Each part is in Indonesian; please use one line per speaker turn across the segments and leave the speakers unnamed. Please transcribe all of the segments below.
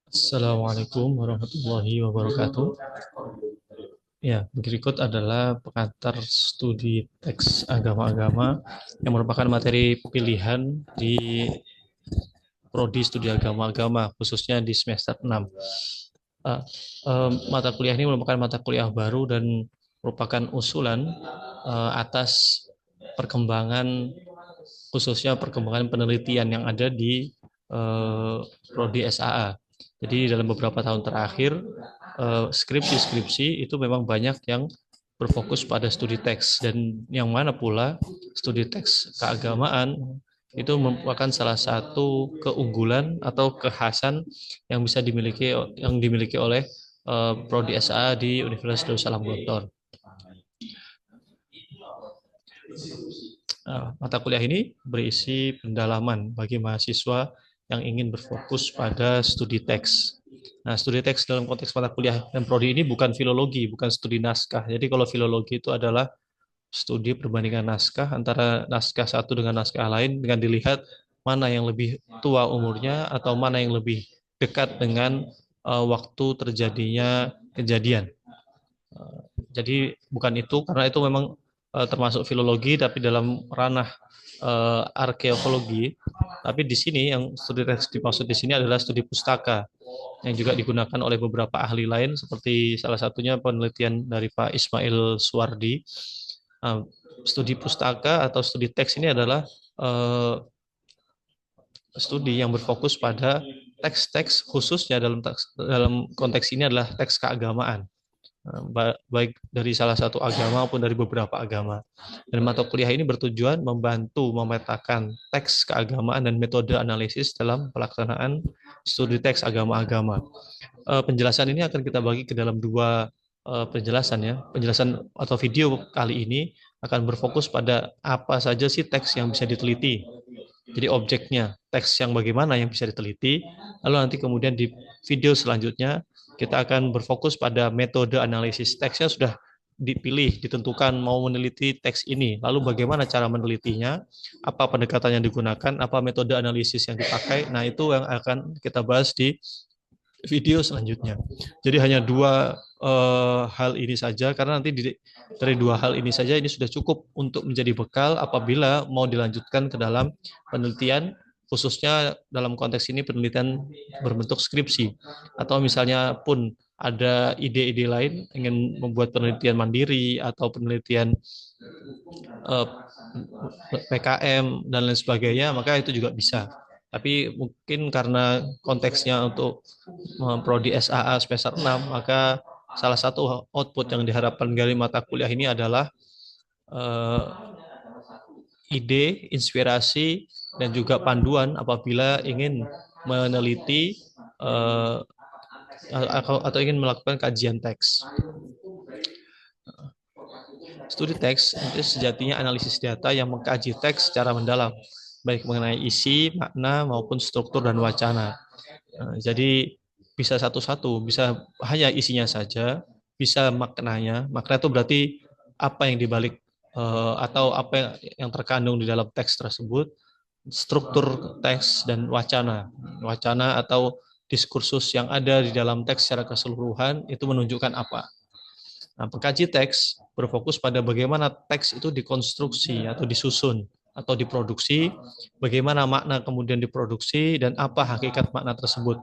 Assalamualaikum warahmatullahi wabarakatuh. Ya, berikut adalah pengantar studi teks agama-agama yang merupakan materi pilihan di prodi studi agama-agama, khususnya di semester 6. Eh, Mata kuliah ini merupakan mata kuliah baru dan merupakan usulan atas perkembangan, khususnya perkembangan penelitian yang ada di prodi SAA. Jadi dalam beberapa tahun terakhir, skripsi-skripsi itu memang banyak yang berfokus pada studi teks, dan yang mana pula studi teks keagamaan itu merupakan salah satu keunggulan atau kekhasan yang dimiliki oleh prodi SA di Universitas Darussalam Gontor. Mata kuliah ini berisi pendalaman bagi mahasiswa yang ingin berfokus pada studi teks. Nah, studi teks dalam konteks mata kuliah dan prodi ini bukan filologi, bukan studi naskah. Jadi kalau filologi itu adalah studi perbandingan naskah antara naskah satu dengan naskah lain dengan dilihat mana yang lebih tua umurnya atau mana yang lebih dekat dengan waktu terjadinya kejadian. Jadi bukan itu, karena itu memang termasuk filologi tapi dalam ranah arkeologi. Tapi di sini yang studi teks dimaksud di sini adalah studi pustaka yang juga digunakan oleh beberapa ahli lain, seperti salah satunya penelitian dari Pak Ismail Suwardi. Studi pustaka atau studi teks ini adalah studi yang berfokus pada teks-teks, khususnya dalam konteks ini adalah teks keagamaan, baik dari salah satu agama maupun dari beberapa agama. Dan mata kuliah ini bertujuan membantu memetakan teks keagamaan dan metode analisis dalam pelaksanaan studi teks agama-agama. Penjelasan ini akan kita bagi ke dalam dua penjelasan ya. Penjelasan atau video kali ini akan berfokus pada apa saja sih teks yang bisa diteliti. Jadi objeknya, teks yang bagaimana yang bisa diteliti. Lalu nanti kemudian di video selanjutnya kita akan berfokus pada metode analisis. Teksnya sudah dipilih, ditentukan mau meneliti teks ini. Lalu bagaimana cara menelitinya, apa pendekatan yang digunakan, apa metode analisis yang dipakai. Nah, itu yang akan kita bahas di video selanjutnya. Jadi hanya dua hal ini saja, karena nanti dari dua hal ini saja ini sudah cukup untuk menjadi bekal apabila mau dilanjutkan ke dalam penelitian, khususnya dalam konteks ini penelitian berbentuk skripsi, atau misalnya pun ada ide-ide lain ingin membuat penelitian mandiri atau penelitian eh, PKM dan lain sebagainya, maka itu juga bisa. Tapi mungkin karena konteksnya untuk prodi SAA semester 6, maka salah satu output yang diharapkan dari mata kuliah ini adalah eh, ide, inspirasi, dan juga panduan apabila ingin meneliti eh, atau ingin melakukan kajian teks. Studi teks itu sejatinya analisis data yang mengkaji teks secara mendalam, baik mengenai isi, makna, maupun struktur dan wacana. Jadi bisa satu-satu, bisa hanya isinya saja, bisa maknanya. Makna itu berarti apa yang dibalik atau apa yang terkandung di dalam teks tersebut, struktur teks, dan wacana. Wacana atau diskursus yang ada di dalam teks secara keseluruhan itu menunjukkan apa. Nah, pengkaji teks berfokus pada bagaimana teks itu dikonstruksi atau disusun atau diproduksi, bagaimana makna kemudian diproduksi, dan apa hakikat makna tersebut.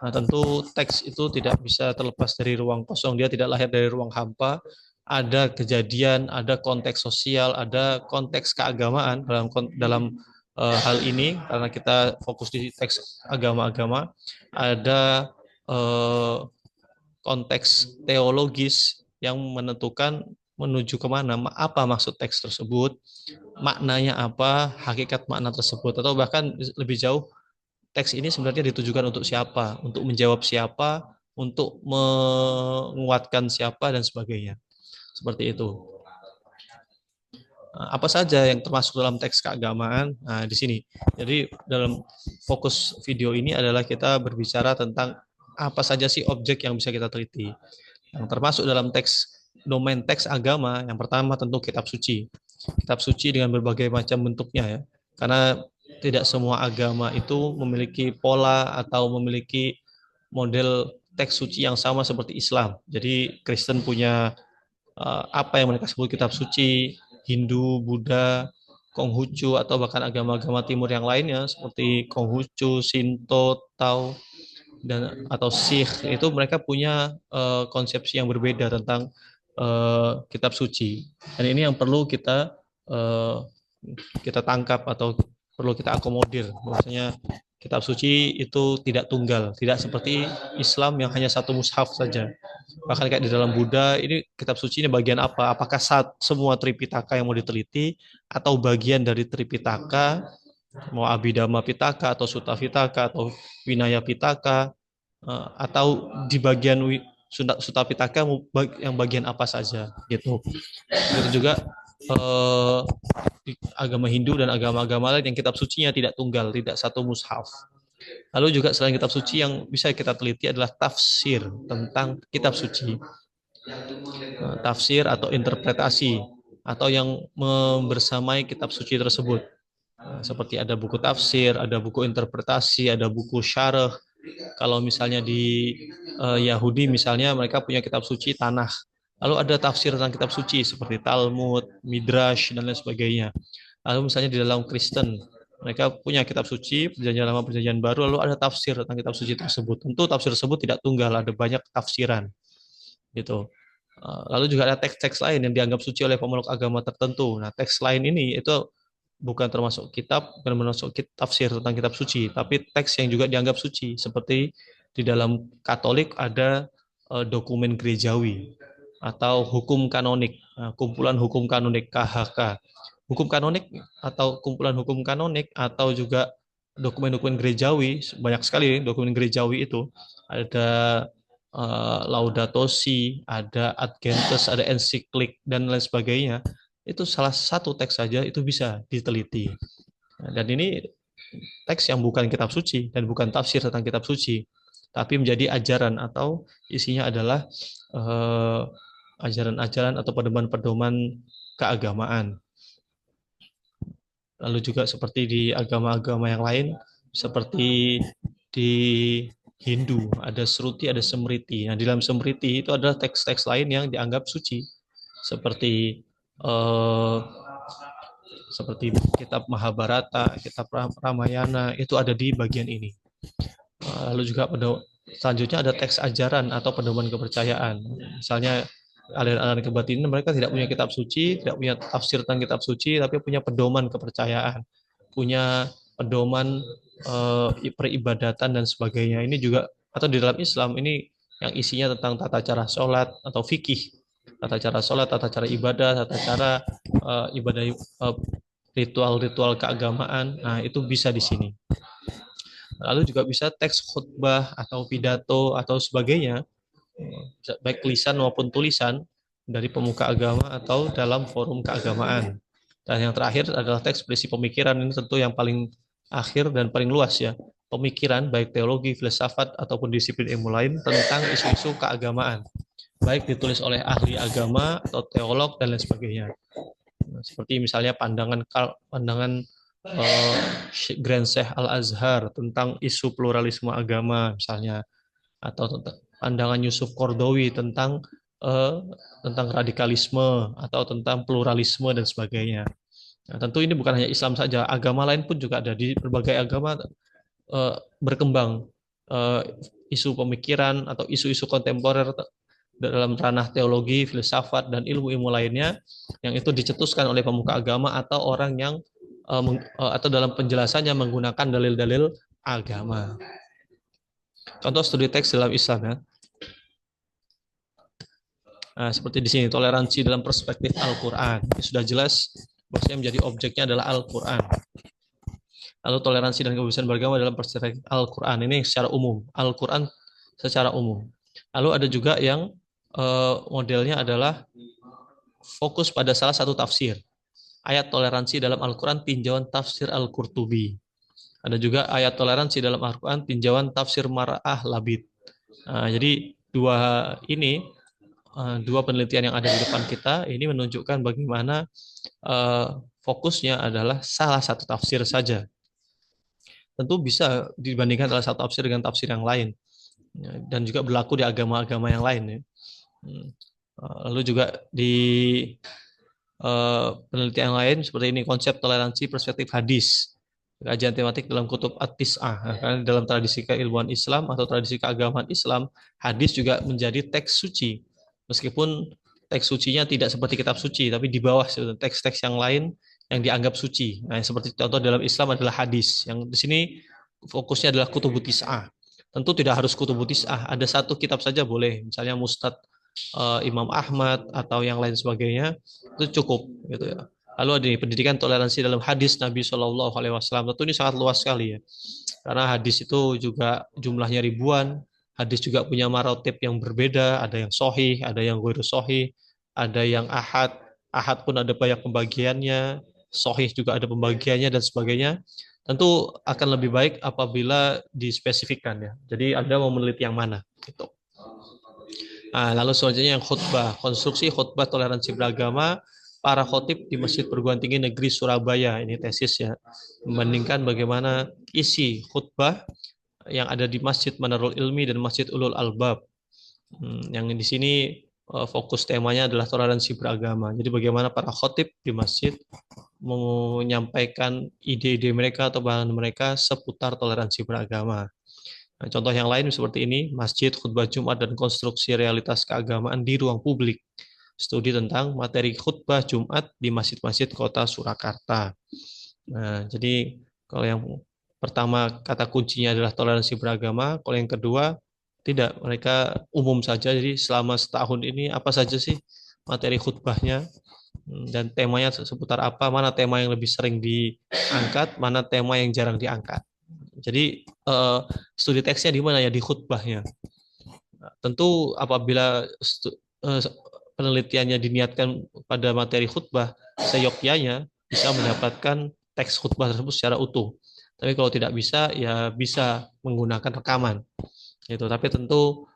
Nah, tentu teks itu tidak bisa terlepas dari ruang kosong, dia tidak lahir dari ruang hampa. Ada kejadian, ada konteks sosial, ada konteks keagamaan dalam hal ini, karena kita fokus di teks agama-agama. Ada konteks teologis yang menentukan menuju kemana, apa maksud teks tersebut, maknanya apa, hakikat makna tersebut, atau bahkan lebih jauh, teks ini sebenarnya ditujukan untuk siapa, untuk menjawab siapa, untuk menguatkan siapa, dan sebagainya. Seperti itu. Apa saja yang termasuk dalam teks keagamaan? Nah, di sini. Jadi dalam fokus video ini adalah kita berbicara tentang apa saja sih objek yang bisa kita teliti. Yang termasuk dalam domain teks agama, yang pertama tentu kitab suci. Kitab suci dengan berbagai macam bentuknya ya. Karena tidak semua agama itu memiliki pola atau memiliki model teks suci yang sama seperti Islam. Jadi Kristen punya apa yang mereka sebut kitab suci, Hindu, Buddha, Konghucu, atau bahkan agama-agama timur yang lainnya seperti Konghucu, Shinto, Tao, dan atau Sikh, itu mereka punya konsepsi yang berbeda tentang kitab suci. Dan ini yang perlu uh, kita tangkap atau perlu kita akomodir. Maksudnya kitab suci itu tidak tunggal, tidak seperti Islam yang hanya satu mushaf saja. Bahkan kayak di dalam Buddha, ini kitab suci ini bagian apa? Apakah semua Tripitaka yang mau diteliti atau bagian dari Tripitaka, mau Abhidhamma Pitaka atau Sutta Pitaka atau Vinaya Pitaka, atau di bagian Sutta Pitaka yang bagian apa saja gitu. Itu juga eh, di agama Hindu dan agama-agama lain yang kitab sucinya tidak tunggal, tidak satu mushaf. Lalu juga selain kitab suci yang bisa kita teliti adalah tafsir tentang kitab suci. Tafsir atau interpretasi atau yang membersamai kitab suci tersebut. Seperti ada buku tafsir, ada buku interpretasi, ada buku syarah. Kalau misalnya di Yahudi misalnya mereka punya kitab suci Tanakh. Lalu ada tafsir tentang kitab suci seperti Talmud, Midrash, dan lain sebagainya. Lalu misalnya di dalam Kristen, mereka punya kitab suci, perjanjian lama, perjanjian baru, lalu ada tafsir tentang kitab suci tersebut. Tentu tafsir tersebut tidak tunggal, ada banyak tafsiran. Gitu. Lalu juga ada teks-teks lain yang dianggap suci oleh pemeluk agama tertentu. Nah, teks lain ini itu bukan termasuk kitab, bukan termasuk tafsir tentang kitab suci, tapi teks yang juga dianggap suci. Seperti di dalam Katolik ada dokumen gerejawi atau hukum kanonik, kumpulan hukum kanonik KHK. Hukum kanonik atau kumpulan hukum kanonik atau juga dokumen-dokumen gerejawi, banyak sekali dokumen gerejawi itu. Ada Laudato Si, ada Ad Gentes, ada ensiklik, dan lain sebagainya. Itu salah satu teks saja itu bisa diteliti. Dan ini teks yang bukan kitab suci dan bukan tafsir tentang kitab suci, tapi menjadi ajaran atau isinya adalah ajaran-ajaran atau pedoman-pedoman keagamaan. Lalu juga seperti di agama-agama yang lain, seperti di Hindu, ada Sruti, ada Smriti. Nah, di dalam Smriti itu adalah teks-teks lain yang dianggap suci, seperti eh, seperti kitab Mahabharata, kitab Ramayana, itu ada di bagian ini. Lalu juga selanjutnya ada teks ajaran atau pedoman kepercayaan. Misalnya aliran-aliran kebatinan mereka tidak punya kitab suci, tidak punya tafsir tentang kitab suci, tapi punya pedoman kepercayaan, punya pedoman peribadatan dan sebagainya. Ini juga atau di dalam Islam ini yang isinya tentang tata cara sholat atau fikih, tata cara sholat, tata cara ibadah, tata cara ibadah ritual-ritual keagamaan. Nah, itu bisa di sini. Lalu juga bisa teks khutbah atau pidato atau sebagainya, baik lisan maupun tulisan dari pemuka agama atau dalam forum keagamaan. Dan yang terakhir adalah teks berisi pemikiran, ini tentu yang paling akhir dan paling luas ya. Pemikiran baik teologi, filsafat ataupun disiplin ilmu lain tentang isu-isu keagamaan, baik ditulis oleh ahli agama atau teolog dan lain sebagainya. Seperti misalnya pandangan Grand Sheikh Al-Azhar tentang isu pluralisme agama misalnya, atau pandangan Yusuf Qaradawi tentang radikalisme atau tentang pluralisme dan sebagainya. Nah, tentu ini bukan hanya Islam saja, agama lain pun juga ada. Di berbagai agama berkembang isu pemikiran atau isu-isu kontemporer dalam ranah teologi, filsafat, dan ilmu-ilmu lainnya yang itu dicetuskan oleh pemuka agama atau orang yang atau dalam penjelasannya menggunakan dalil-dalil agama. Contoh studi teks dalam Islam ya. Nah, seperti di sini toleransi dalam perspektif Al-Qur'an. Ini sudah jelas bahwasanya menjadi objeknya adalah Al-Qur'an. Lalu toleransi dan kebebasan beragama dalam perspektif Al-Qur'an ini secara umum, Al-Qur'an secara umum. Lalu ada juga yang modelnya adalah fokus pada salah satu tafsir. Ayat toleransi dalam Al-Quran tinjauan tafsir Al-Qurtubi. Ada juga ayat toleransi dalam Al-Quran tinjauan tafsir Mar'ah Labid. Nah, jadi dua penelitian yang ada di depan kita ini menunjukkan bagaimana fokusnya adalah salah satu tafsir saja. Tentu bisa dibandingkan salah satu tafsir dengan tafsir yang lain. dan juga berlaku di agama-agama yang lain ya. Lalu juga di penelitian lain seperti ini, konsep toleransi perspektif hadis, kajian tematik dalam kutub At-Tis'ah. Nah, karena dalam tradisi keilmuan Islam atau tradisi keagamaan Islam, hadis juga menjadi teks suci. Meskipun teks sucinya tidak seperti kitab suci, tapi di bawah teks-teks yang lain yang dianggap suci. Nah, seperti contoh dalam Islam adalah hadis. Yang di sini fokusnya adalah kutub Tis'ah. Tentu tidak harus kutub Tis'ah, ada satu kitab saja boleh, misalnya Mustad Imam Ahmad atau yang lain sebagainya, itu cukup gitu ya. Lalu ada pendidikan toleransi dalam hadis Nabi Shallallahu Alaihi Wasallam. Tentu ini sangat luas sekali ya, karena hadis itu juga jumlahnya ribuan. Hadis juga punya marotip yang berbeda. Ada yang sohih, ada yang ghairu sohih, ada yang ahad. Ahad pun ada banyak pembagiannya. Sohih juga ada pembagiannya dan sebagainya. Tentu akan lebih baik apabila dispesifikkan ya. Jadi Anda mau meneliti yang mana gitu. Nah, lalu selanjutnya yang khutbah, konstruksi khutbah toleransi beragama para khotib di Masjid Perguruan Tinggi Negeri Surabaya. Ini tesis ya, membandingkan bagaimana isi khutbah yang ada di Masjid Manarul Ilmi dan Masjid Ulul Albab. Yang di sini fokus temanya adalah toleransi beragama. Jadi bagaimana para khotib di masjid menyampaikan ide-ide mereka atau bahan mereka seputar toleransi beragama. Nah, contoh yang lain seperti ini, masjid, khutbah Jumat, dan konstruksi realitas keagamaan di ruang publik. Studi tentang materi khutbah Jumat di masjid-masjid kota Surakarta. Nah, jadi kalau yang pertama kata kuncinya adalah toleransi beragama, kalau yang kedua tidak, mereka umum saja. Jadi selama setahun ini apa saja sih materi khutbahnya dan temanya seputar apa, mana tema yang lebih sering diangkat, mana tema yang jarang diangkat. Jadi studi teksnya di mana ya, di khutbahnya. Nah, tentu apabila penelitiannya diniatkan pada materi khutbah, seyogyanya bisa mendapatkan teks khutbah tersebut secara utuh. Tapi kalau tidak bisa, ya bisa menggunakan rekaman. Gitu. Tapi tentu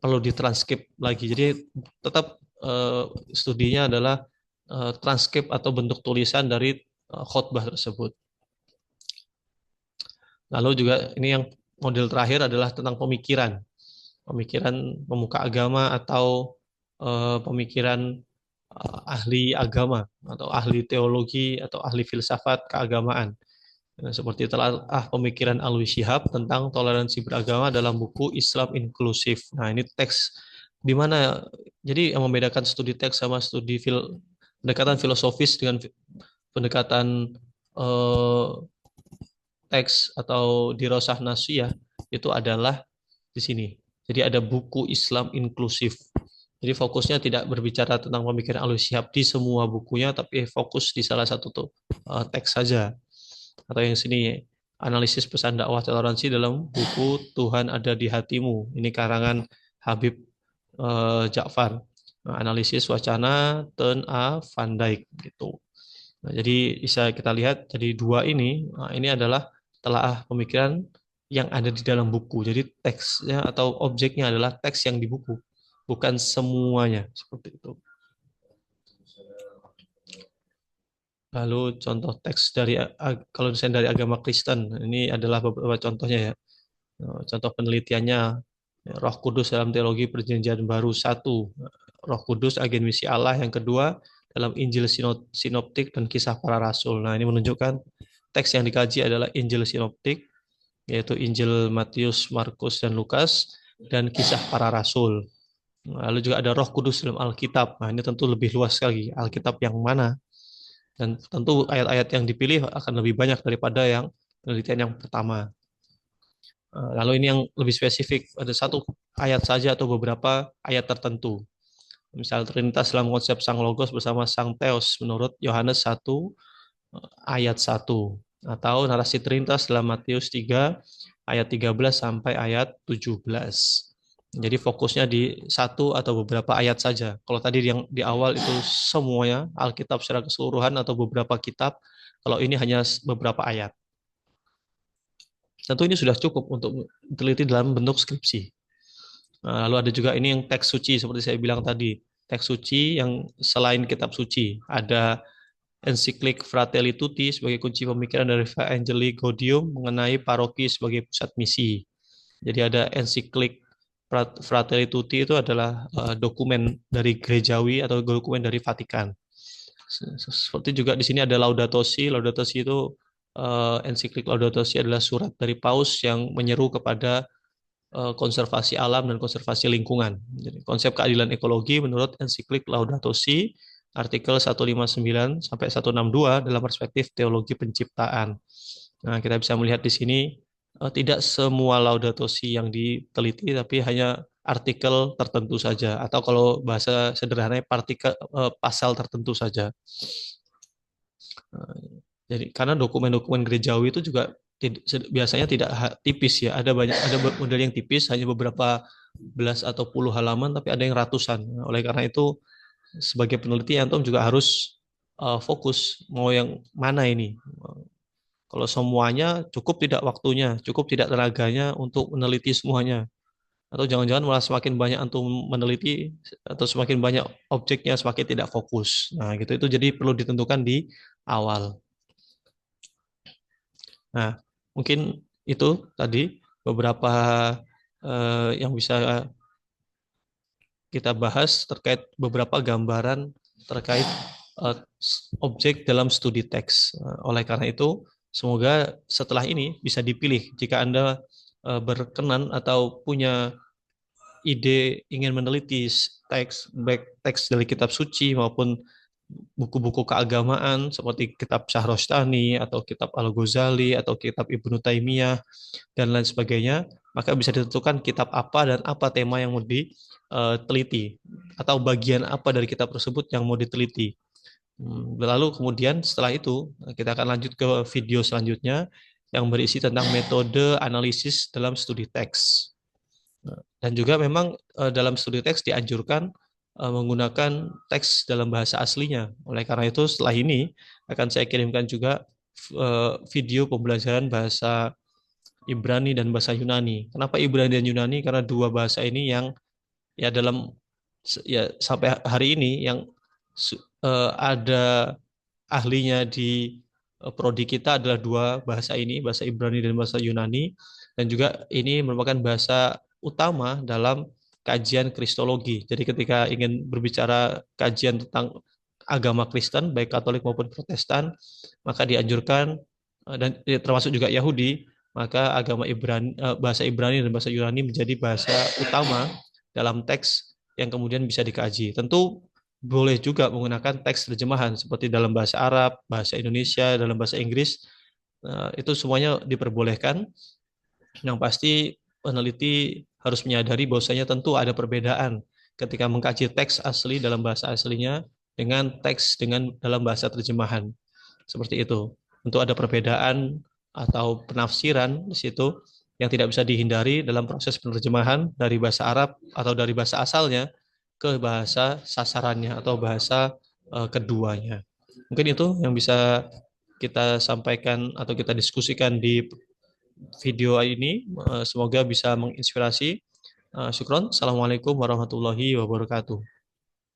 perlu ditranskrip lagi. Jadi tetap studinya adalah transkrip atau bentuk tulisan dari khutbah tersebut. Lalu juga ini yang model terakhir adalah tentang pemikiran. Pemikiran pemuka agama atau pemikiran ahli agama atau ahli teologi atau ahli filsafat keagamaan. Seperti telah pemikiran Alwi Shihab tentang toleransi beragama dalam buku Islam Inklusif. Nah, ini teks di mana jadi yang membedakan studi teks sama studi pendekatan filosofis dengan pendekatan teks atau dirosah nasiyah itu adalah di sini. Jadi ada buku Islam Inklusif. Jadi fokusnya tidak berbicara tentang pemikiran Alwi Shihab di semua bukunya, tapi fokus di salah satu teks saja. Atau yang sini, analisis pesan dakwah toleransi dalam buku Tuhan Ada di Hatimu. Ini karangan Habib Ja'far. Analisis wacana Ten A. Van Dijk gitu. Nah, jadi bisa kita lihat jadi dua ini adalah telaah pemikiran yang ada di dalam buku. Jadi teksnya atau objeknya adalah teks yang di buku, bukan semuanya seperti itu. Lalu contoh teks dari kalau misalnya dari agama Kristen, ini adalah beberapa contohnya ya. Contoh penelitiannya, Roh Kudus dalam teologi Perjanjian Baru 1, Roh Kudus agen misi Allah. Yang kedua, dalam Injil Sinoptik dan Kisah Para Rasul. Nah, ini menunjukkan teks yang dikaji adalah Injil Sinoptik, yaitu Injil Matius, Markus, dan Lukas, dan Kisah Para Rasul. Lalu juga ada Roh Kudus dalam Alkitab. Nah, ini tentu lebih luas sekali. Alkitab yang mana? Dan tentu ayat-ayat yang dipilih akan lebih banyak daripada yang penelitian yang pertama. Lalu ini yang lebih spesifik, ada satu ayat saja atau beberapa ayat tertentu. Misal Trinitas dalam konsep Sang Logos bersama Sang Theos menurut Yohanes 1 ayat 1. Atau narasi Trinitas dalam Matius 3 ayat 13 sampai ayat 17. Jadi fokusnya di satu atau beberapa ayat saja. Kalau tadi yang di awal itu semuanya, Alkitab secara keseluruhan atau beberapa kitab, kalau ini hanya beberapa ayat. Tentu ini sudah cukup untuk diteliti dalam bentuk skripsi. Lalu ada juga ini yang teks suci, seperti saya bilang tadi. Teks suci yang selain kitab suci. Ada ensiklik Fratelli Tutti sebagai kunci pemikiran dari Evangelii Gaudium mengenai paroki sebagai pusat misi. Jadi ada ensiklik Fratelli Tutti, itu adalah dokumen dari gerejawi atau dokumen dari Vatikan. Seperti juga di sini ada Laudato Si. Laudato Si itu ensiklik Laudato Si adalah surat dari Paus yang menyeru kepada konservasi alam dan konservasi lingkungan. Jadi, konsep keadilan ekologi menurut ensiklik Laudato Si, artikel 159 sampai 162 dalam perspektif teologi penciptaan. Nah, kita bisa melihat di sini tidak semua Laudato Si yang diteliti, tapi hanya artikel tertentu saja, atau kalau bahasa sederhananya pasal tertentu saja. Jadi karena dokumen-dokumen gerejawi itu juga biasanya tidak tipis ya, ada model yang tipis hanya beberapa belas atau puluh halaman, tapi ada yang ratusan. Oleh karena itu sebagai peneliti antum juga harus fokus mau yang mana ini. Kalau semuanya cukup tidak waktunya, cukup tidak tenaganya untuk meneliti semuanya. Atau jangan-jangan malah semakin banyak antum meneliti atau semakin banyak objeknya semakin tidak fokus. Nah, gitu itu jadi perlu ditentukan di awal. Nah, mungkin itu tadi beberapa yang bisa kita bahas terkait beberapa gambaran terkait objek dalam studi teks. Oleh karena itu, semoga setelah ini bisa dipilih jika Anda berkenan atau punya ide ingin meneliti teks, baik teks dari kitab suci maupun buku-buku keagamaan seperti kitab Syahrostani atau kitab Al-Ghazali atau kitab Ibnu Taimiyah dan lain sebagainya, maka bisa ditentukan kitab apa dan apa tema yang mau diteliti atau bagian apa dari kitab tersebut yang mau diteliti. Lalu kemudian setelah itu kita akan lanjut ke video selanjutnya yang berisi tentang metode analisis dalam studi teks. Dan juga memang dalam studi teks dianjurkan menggunakan teks dalam bahasa aslinya. Oleh karena itu setelah ini akan saya kirimkan juga video pembelajaran bahasa Ibrani dan bahasa Yunani. Kenapa Ibrani dan Yunani? Karena dua bahasa ini yang ya dalam ya sampai hari ini yang ada ahlinya di prodi kita adalah dua bahasa ini, bahasa Ibrani dan bahasa Yunani, dan juga ini merupakan bahasa utama dalam kajian kristologi. Jadi ketika ingin berbicara kajian tentang agama Kristen, baik Katolik maupun Protestan, maka dianjurkan dan termasuk juga Yahudi, maka bahasa Ibrani dan bahasa Yunani menjadi bahasa utama dalam teks yang kemudian bisa dikaji. Tentu boleh juga menggunakan teks terjemahan seperti dalam bahasa Arab, bahasa Indonesia, dalam bahasa Inggris. Itu semuanya diperbolehkan. Yang pasti peneliti harus menyadari bahwasanya tentu ada perbedaan ketika mengkaji teks asli dalam bahasa aslinya dengan teks dalam bahasa terjemahan. Seperti itu. Tentu ada perbedaan atau penafsiran di situ yang tidak bisa dihindari dalam proses penerjemahan dari bahasa Arab atau dari bahasa asalnya ke bahasa sasarannya atau bahasa keduanya. Mungkin itu yang bisa kita sampaikan atau kita diskusikan di video ini. Semoga bisa menginspirasi. Syukron. Assalamualaikum warahmatullahi wabarakatuh.